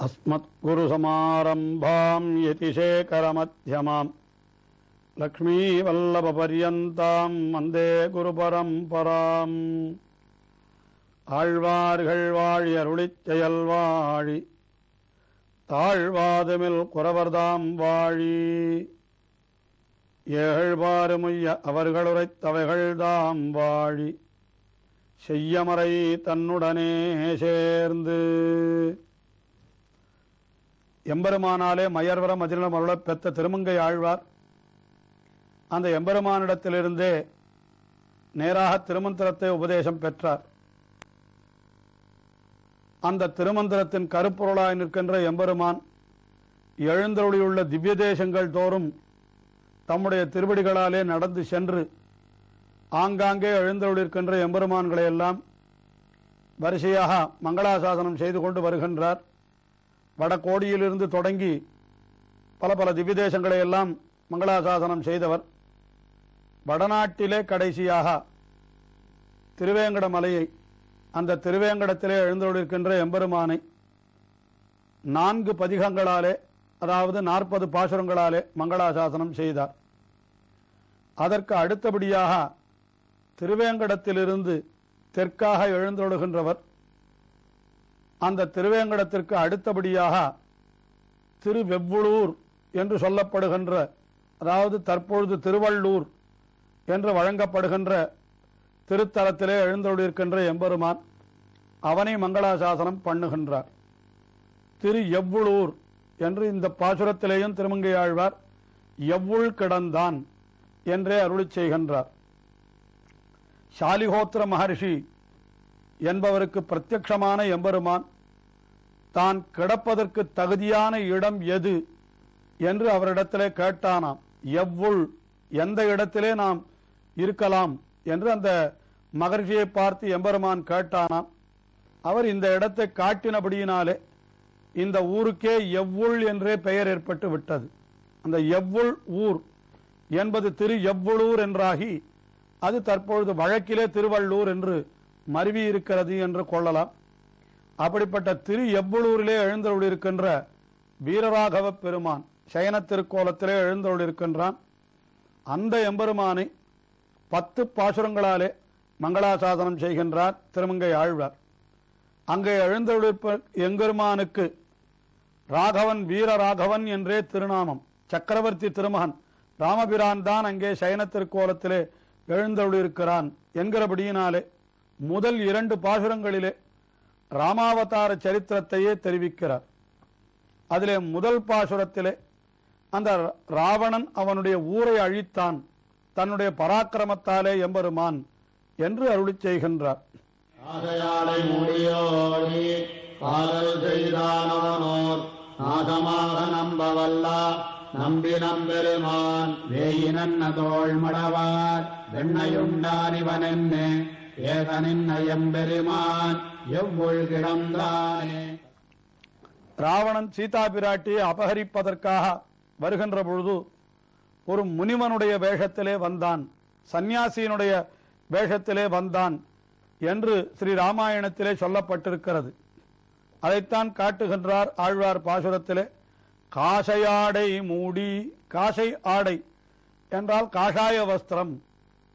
अस्मत्गुरुसमारम्भां यतिशेखरमध्यमां लक्ष्मीवल्लभपर्यन्तां वन्दे गुरुपरम्पराम् ஆழ்வார்கள் வாழி அருளிச் செயல் வாழி தாழ்வாதுமில் குறவர்தாம் வாழி ஏழ்பாறுமுய்ய அவர்களுரைத்தவைகள்தாம் வாழி செய்யமறை தன்னுடனே சேர்ந்து. எம்பெருமானாலே மயர்வர மதிலம் அருளப் பெற்ற திருமங்கை ஆழ்வார் அந்த எம்பெருமானிடத்திலிருந்தே நேராக திருமந்திரத்தை உபதேசம் பெற்றார். அந்த திருமந்திரத்தின் கருப்பொருளாய் நிற்கின்ற எம்பெருமான் எழுந்தருளியுள்ள திவ்ய தேசங்கள் தோறும் தம்முடைய திருவடிகளாலே நடந்து சென்று ஆங்காங்கே எழுந்தருளிருக்கின்ற எம்பெருமான்களை எல்லாம் வரிசையாக மங்களாசாசனம் செய்து கொண்டு வருகின்றார். வடகோடியிலிருந்து தொடங்கி பல பல திவ்ய தேசங்களை எல்லாம் மங்களாசாசனம் செய்தவர். வடநாட்டிலே கடைசியாக திருவேங்கட மலையை, அந்த திருவேங்கடத்திலே எழுந்தருளிருக்கின்ற எம்பெருமானை 4 பதிகங்களாலே, அதாவது 40 பாசுரங்களாலே மங்களாசாசனம் செய்தார். அதற்கு அடுத்தபடியாக திருவேங்கடத்திலிருந்து தெற்காக எழுந்தருளுகின்றவர். அந்த திருவேங்கடத்திற்கு அடுத்தபடியாக திருவெவ்வளூர் என்று சொல்லப்படுகின்ற, அதாவது தற்பொழுது திருவள்ளூர் என்று வழங்கப்படுகின்ற திருத்தலத்திலே எழுந்தருளிருக்கின்ற எம்பெருமான், அவனை மங்களாசாசனம் பண்ணுகின்றார். திரு எவ்வளூர் என்று இந்த பாசுரத்திலேயும் திருமங்கை ஆழ்வார் எவ்வுள் கிடந்தான் என்றே அருளிச் செய்கின்றார். சாலிஹோத்திர மகர்ஷி என்பவருக்கு பிரத்யக்ஷமான எம்பெருமான் தான் கிடப்பதற்கு தகுதியான இடம் எது என்று அவரிடத்திலே கேட்டானாம். எவ்வுள், எந்த இடத்திலே நாம் இருக்கலாம் என்று அந்த மகர்ஷியை பார்த்து எம்பெருமான் கேட்டானாம். அவர் இந்த இடத்தை காட்டினபடியினாலே இந்த ஊருக்கே எவ்வுள் என்றே பெயர் ஏற்பட்டு விட்டது. அந்த எவ்வுள் ஊர் என்பது திரு எவ்வளூர் என்றாகி அது தற்பொழுது வழக்கிலே திருவள்ளூர் என்று மருவி இருக்கிறது என்று கொள்ளலாம். அப்படிப்பட்ட திரு எவ்வளூரிலே எழுந்தருளிருக்கின்ற வீரராகவ பெருமான் சயன திருக்கோலத்திலே எழுந்தருளிருக்கின்றான். அந்த எம்பெருமானை 10 பாசுரங்களாலே மங்களாசாசனம் செய்கின்றார் திருமங்கை ஆழ்வார். அங்கே எழுந்தருளிருப்ப எம்பெருமானுக்கு ராகவன், வீரராகவன் என்றே திருநாமம். சக்கரவர்த்தி திருமகன் ராமபிரான் தான் அங்கே சயன திருக்கோலத்திலே எழுந்தருளிருக்கிறான் என்கிறபடியினாலே முதல் 2 பாசுரங்களிலே ராமாவதார சரித்திரத்தையே தெரிவிக்கிறார். அதிலே முதல் பாசுரத்திலே அந்த ராவணன் அவனுடைய ஊரை அழித்தான் தன்னுடைய பராக்கிரமத்தாலே எம்பெருமான் என்று அருளிச் செய்கின்றார். ஆகையாளை முடியோடி காதல் செய்தானவனோர் நாகமாக நம்பவல்லா நம்பி நம்பெருமான் வேயினன் தோள் மடவார் வெண்ணையுண்டான் இவனென்னே ஏதனின் எம்பெருமான் எவ்வுள் கிடந்தானே. ராவணன் சீதா பிராட்டியை அபகரிப்பதற்காக வருகின்ற பொழுது ஒரு முனிவனுடைய வேஷத்திலே வந்தான், சந்நியாசியினுடைய வேஷத்திலே வந்தான் என்று ஸ்ரீ ராமாயணத்திலே சொல்லப்பட்டிருக்கிறது. அதைத்தான் காட்டுகின்றார் ஆழ்வார் பாசுரத்திலே. காஷையாடை மூடி, காஷை ஆடை என்றால் காஷாய வஸ்திரம்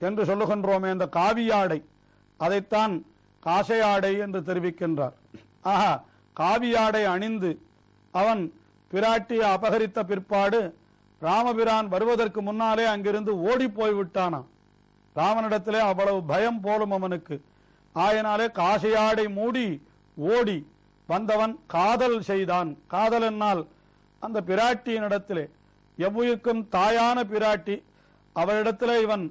என்று சொல்லுகின்றோமே, அந்த காவியாடை, அதைத்தான் காஷையாடை என்று தெரிவிக்கின்றார். ஆஹா, காவியாடை அணிந்து அவன் பிராட்டியை அபகரித்த பிற்பாடு ராமபிரான் வருவதற்கு முன்னாலே அங்கிருந்து ஓடி போய்விட்டானாம். ராமனிடத்திலே அவ்வளவு பயம் போலும் அவனுக்கு. ஆயினாலே காஷையாடை மூடி ஓடி வந்தவன் காதல் செய்தான். காதல் என்னால் அந்த பிராட்டியினிடத்திலே, எவ்வுயிர்க்கும் தாயான பிராட்டி, அவரிடத்திலே இவன்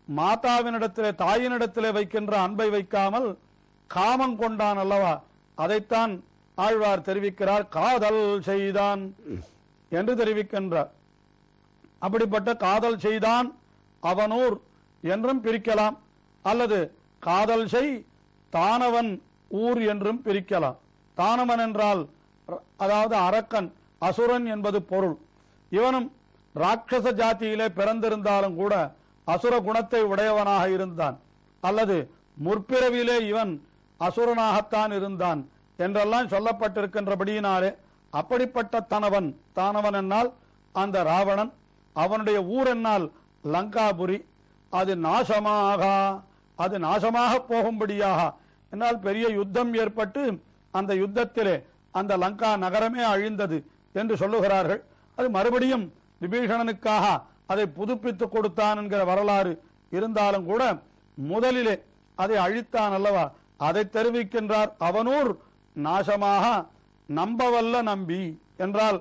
மாதாவினிடத்திலே, தாயினிடத்திலே வைக்கின்ற அன்பை வைக்காமல் காமம் கொண்டான் அல்லவா, அதைத்தான் ஆழ்வார் தெரிவிக்கிறார். காதல் செய்தான் என்று தெரிவிக்கின்றார். அப்படிப்பட்ட காதல் செய்தான் அவனூர் என்றும் பிரிக்கலாம், அல்லது காதல் செய் தானவன் ஊர் என்றும் பிரிக்கலாம். தானவன் என்றால் அதாவது அரக்கன், அசுரன் என்பது பொருள். இவனும் ராட்சச ஜாதியிலே பிறந்திருந்தாலும் கூட அசுர குணத்தை உடையவனாக இருந்தான், அல்லது முற்பிறவிலே இவன் அசுரனாகத்தான் இருந்தான் என்றெல்லாம் சொல்லப்பட்டிருக்கின்றபடியினாலே அப்படிப்பட்ட தானவன், தானவன் என்னால் அந்த ராவணன், அவனுடைய ஊர் என்னால் லங்காபுரி, அது நாசமாக போகும்படியாக என்னால் பெரிய யுத்தம் ஏற்பட்டு அந்த யுத்தத்திலே அந்த லங்கா நகரமே அழிந்தது என்று சொல்லுகிறார்கள். அது மறுபடியும் விபீஷணனுக்காக அதை புதுப்பித்துக் கொடுத்தான் என்கிற வரலாறு இருந்தாலும் கூட முதலிலே அதை அழித்தான் அல்லவா, அதை தெரிவிக்கின்றார். அவனூர் நாசமாக நம்பவல்ல நம்பி என்றால்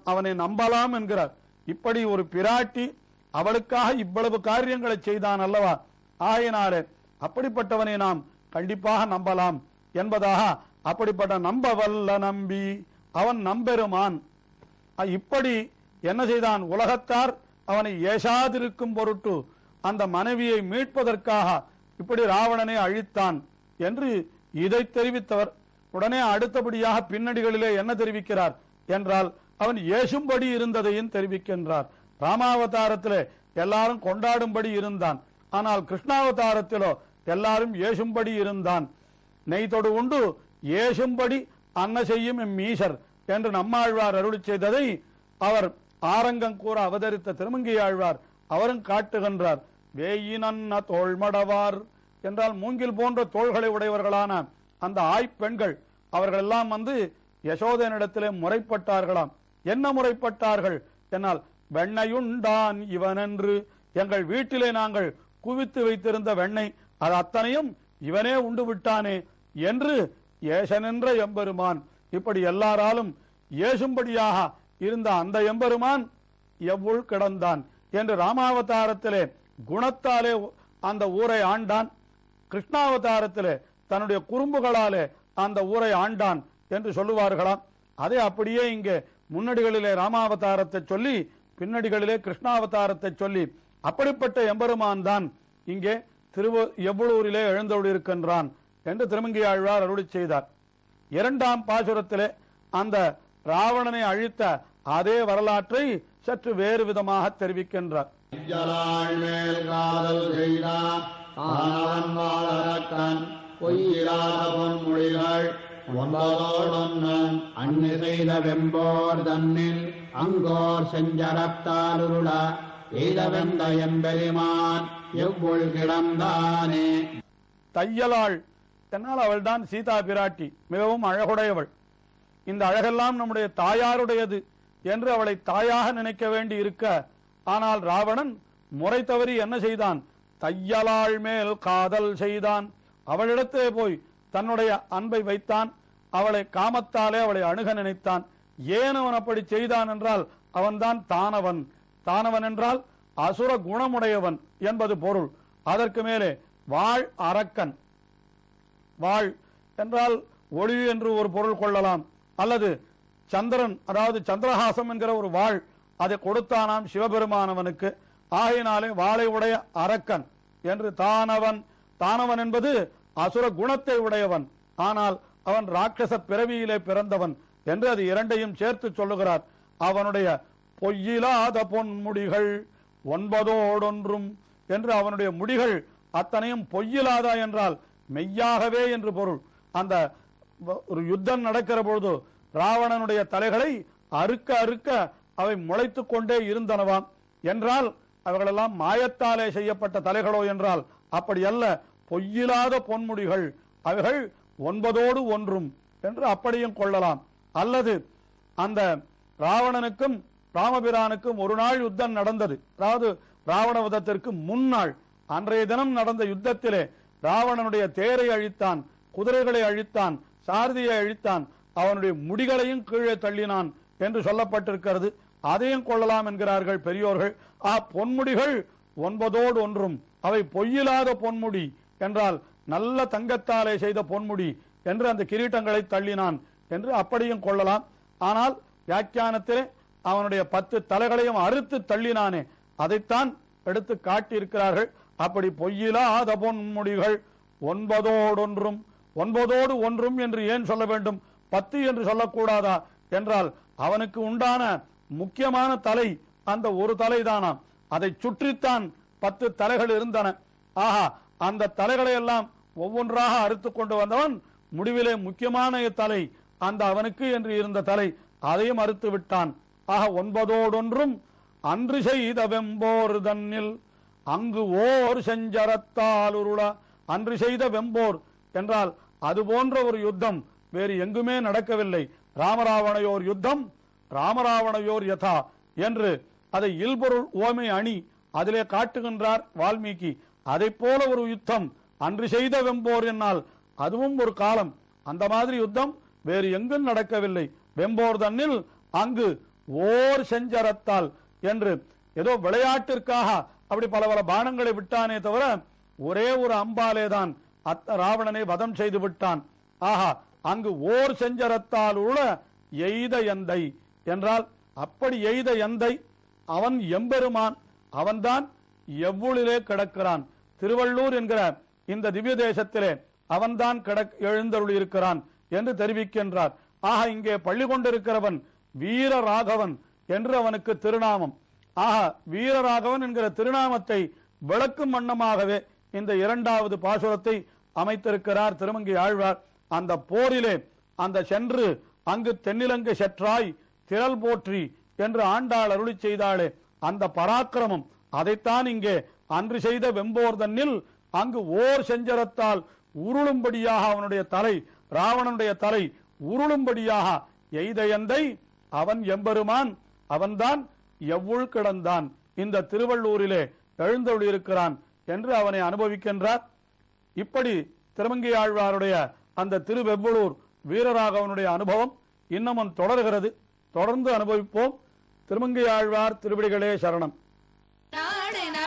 அவனை நம்பலாம் என்கிறார். இப்படி ஒரு பிராட்டி அவளுக்காக இவ்வளவு காரியங்களை செய்தான் அல்லவா, ஆயினாரே அப்படிப்பட்டவனை நாம் கண்டிப்பாக நம்பலாம் என்பதாக, அப்படிப்பட்ட நம்பவல்ல நம்பி அவன் நம்பெருமான். இப்படி என்ன செய்தான், உலகத்தார் அவனை ஏசாதிருக்கும் பொருட்டு அந்த மனைவியை மீட்பதற்காக இப்படி ராவணனை அழித்தான் என்று இதை தெரிவித்தவர். உடனே அடுத்தபடியாக பின்னடிகளிலே என்ன தெரிவிக்கிறார் என்றால், அவன் ஏசும்படி இருந்ததையும் தெரிவிக்கின்றார். ராமாவதாரத்திலே எல்லாரும் கொண்டாடும்படி இருந்தான், ஆனால் கிருஷ்ணாவதாரத்திலோ எல்லாரும் ஏசும்படி இருந்தான். நெய்தொடு உண்டு ஏசும்படி அன்ன செய்யும் மீசர் என்று நம்மாழ்வார் அருளி செய்ததை அவர் ஆரங்கம் கூற அவதரித்த திருமங்கையாழ்வார் அவரும் காட்டுகின்றார். வேயினன்ன தோள்மடவார் என்றால் மூங்கில் போன்ற தோள்களை உடையவர்களான அந்த ஆய்ப்பெண்கள் அவர்கள் எல்லாம் வந்து யசோதனிடத்திலே முறைப்பட்டார்களாம். என்ன முறைப்பட்டார்கள் என்னால், வெண்ணையுண்டான் இவனென்று, எங்கள் வீட்டிலே நாங்கள் குவித்து வைத்திருந்த வெண்ணெய் அது அத்தனையும் இவனே உண்டு விட்டானே என்று ஏசனென்ற எம்பெருமான். இப்படி எல்லாராலும் ஏசும்படியாக இருந்த அந்த எம்பெருமான் எவ்வுள் கிடந்தான் என்று ராமாவதாரத்திலே குணத்தாலே அந்த ஊரை ஆண்டான், கிருஷ்ணாவதாரத்திலே தன்னுடைய குறும்புகளாலே அந்த ஊரை ஆண்டான் என்று சொல்லுவார்களாம். அதை அப்படியே இங்கே முன்னடிகளிலே ராமாவதாரத்தை சொல்லி பின்னடிகளிலே கிருஷ்ணாவதாரத்தை சொல்லி அப்படிப்பட்ட எம்பெருமான் தான் இங்கே எவ்வளூரிலே எழுந்தொழிருக்கின்றான் என்று திருமங்கையாழ்வார் அருளி செய்தார். இரண்டாம் பாசுரத்திலே அந்த ராவணனை அழித்த அதே வரலாற்றை சற்று வேறு விதமாக தெரிவிக்கின்றார். வெம்போர் தன்னில் அங்கோர் செஞ்சரத்தாலுருள எய்தவெந்த எம்பெருமான் எவ்வுள் கிடந்தானே. தையலாள் என்னால் அவள்தான் சீதா பிராட்டி, மிகவும் அழகுடையவள். இந்த அழகெல்லாம் நம்முடைய தாயாருடையது என்று அவளை தாயாக நினைக்க வேண்டி இருக்க, ஆனால் ராவணன் முறை தவறி என்ன செய்தான், தையலாள் மேல் காதல் செய்தான். அவளிடத்தே போய் தன்னுடைய அன்பை வைத்தான், அவளை காமத்தாலே அவளை அணுக நினைத்தான். ஏன் அவன் அப்படி செய்தான் என்றால், அவன்தான் தானவன். தானவன் என்றால் அசுர குணமுடையவன் என்பது பொருள். அதற்கு மேலே வாழ் அரக்கன், வாழ் என்றால் ஒளி என்று ஒரு பொருள் கொள்ளலாம், அல்லது சந்திரன், அதாவது சந்திரஹாசம் என்கிற ஒரு வாழ் அதை கொடுத்தானாம் சிவபெருமானவனுக்கு. ஆகையினாலே வாளை உடைய அரக்கன் என்று தானவன். தானவன் என்பது அசுர குணத்தை உடையவன், ஆனால் அவன் ராட்சச பிறவியிலே பிறந்தவன் என்று அது இரண்டையும் சேர்த்து சொல்லுகிறார். அவனுடைய பொய்யிலாத பொன்முடிகள் 9 என்று அவனுடைய முடிகள் அத்தனையும் பொய்யிலாதா என்றால் மெய்யாகவே என்று பொருள். அந்த ஒரு யுத்தம் நடக்கிற பொழுது ராவணனுடைய தலைகளை அறுக்க அறுக்க அவை முளைத்துக் கொண்டே இருந்தனவாம். என்றால் அவைகளெல்லாம் மாயத்தாலே செய்யப்பட்ட தலைகளோ என்றால் அப்படி அல்ல, பொய்யிலாத பொன்முடிகள், அவைகள் 9 என்று அப்படியும் கொள்ளலாம். அல்லது அந்த ராவணனுக்கும் ராமபிரானுக்கும் ஒரு நாள் யுத்தம் நடந்தது, அதாவது ராவண வதத்திற்கு முன்னாள் அன்றைய தினம் நடந்த யுத்தத்திலே ராவணனுடைய தேரை அழித்தான், குதிரைகளை அழித்தான், சாரதியை அழித்தான், அவனுடைய முடிகளையும் கீழே தள்ளினான் என்று சொல்லப்பட்டிருக்கிறது. அதையும் கொள்ளலாம் என்கிறார்கள் பெரியோர்கள். பொன்முடிகள் 9 அவை பொய்யிலாத பொன்முடி என்றால் நல்ல தங்கத்தாலே செய்த பொன்முடி என்று அந்த கிரீட்டங்களை தள்ளினான் என்று அப்படியும் கொள்ளலாம். ஆனால் வியாக்கியானத்திலே அவனுடைய 10 தலைகளையும் அறுத்து தள்ளினானே அதைத்தான் எடுத்து காட்டியிருக்கிறார்கள். அப்படி பொய்யிலாத பொன்முடிகள் 9 9 என்று ஏன் சொல்ல வேண்டும், 10 என்று சொல்லக்கூடாதா என்றால் அவனுக்கு உண்டான முக்கியமான தலை அந்த ஒரு தலைதானாம். அதை சுற்றித்தான் 10 தலைகள் இருந்தன. ஆஹா, அந்த தலைகளை எல்லாம் ஒவ்வொன்றாக அறுத்து கொண்டு வந்தவன் முடிவிலே முக்கியமான தலை அந்த அவனுக்கு என்று இருந்த தலை அதையும் அறுத்து விட்டான். ஆக 9 அன்று செய்த வெம்போர் தன்னில் அங்கு ஓர் செஞ்சரத்தால் உருள. அன்று செய்த வெம்போர் என்றால் அது போன்ற ஒரு யுத்தம் வேறு எங்குமே நடக்கவில்லை. ராமராவணையோர் யுத்தம் ராமராவணையோர் யதா என்று அதை இல்பொருள் ஓமை அணி அதிலே காட்டுகின்றார் வால்மீகி. அதை போல ஒரு யுத்தம் அன்று செய்த வெம்போர் என்னால் அதுவும் ஒரு காலம். அந்த மாதிரி யுத்தம் வேறு எங்கும் நடக்கவில்லை. வெம்போர் தன்னில் அங்கு ஓர் செஞ்சரத்தால் என்று ஏதோ விளையாட்டிற்காக அப்படி பல பல பானங்களை விட்டானே தவிர ஒரே ஒரு அம்பாலே தான் ராவணனை வதம் செய்து விட்டான். ஆஹா, அங்கு ஓர் செஞ்சரத்தால் உள்ள எய்த எந்தை என்றால் அப்படி எய்த எந்தை அவன் எம்பெருமான். அவன்தான் எவ்வுளிலே கிடக்கிறான். திருவள்ளூர் என்கிற இந்த திவ்ய தேசத்திலே அவன்தான் எழுந்தருள் இருக்கிறான் என்று தெரிவிக்கின்றார். ஆக இங்கே பள்ளி கொண்டிருக்கிறவன் வீரராகவன் என்று அவனுக்கு திருநாமம். ஆக வீரராகவன் என்கிற திருநாமத்தை விளக்கும் வண்ணமாகவே இந்த 2வது பாசுரத்தை அமைத்திருக்கிறார் திருமங்கை ஆழ்வார். அந்த போரிலே அந்த சென்று அங்கு தென்னிலங்கை செற்றாய் திரள் போற்றி என்று ஆண்டாள் அருளி செய்தாளே அந்த பராக்கிரமம் அதைத்தான் இங்கே அன்று செய்த வெம்போர் தன்னில் அங்கு ஓர் செஞ்சரத்தால் உருளும்படியாக அவனுடைய தலை ராவணனுடைய தலை உருளும்படியாக எய்த எந்தை அவன் எம்பெருமான். அவன்தான் எவ்வுள் கிடந்தான் இந்த திருவள்ளூரிலே எழுந்தருளியிருக்கிறான் என்று அவனை அனுபவிக்கின்றார். இப்படி திருமங்கை ஆழ்வாருடைய அந்த திருவெவ்வளூர் வீரராகவனுடைய அனுபவம் இன்னமும் தொடர்கிறது. தொடர்ந்து அனுபவிப்போம். திருமங்கை ஆழ்வார் திருவடிகளே சரணம்.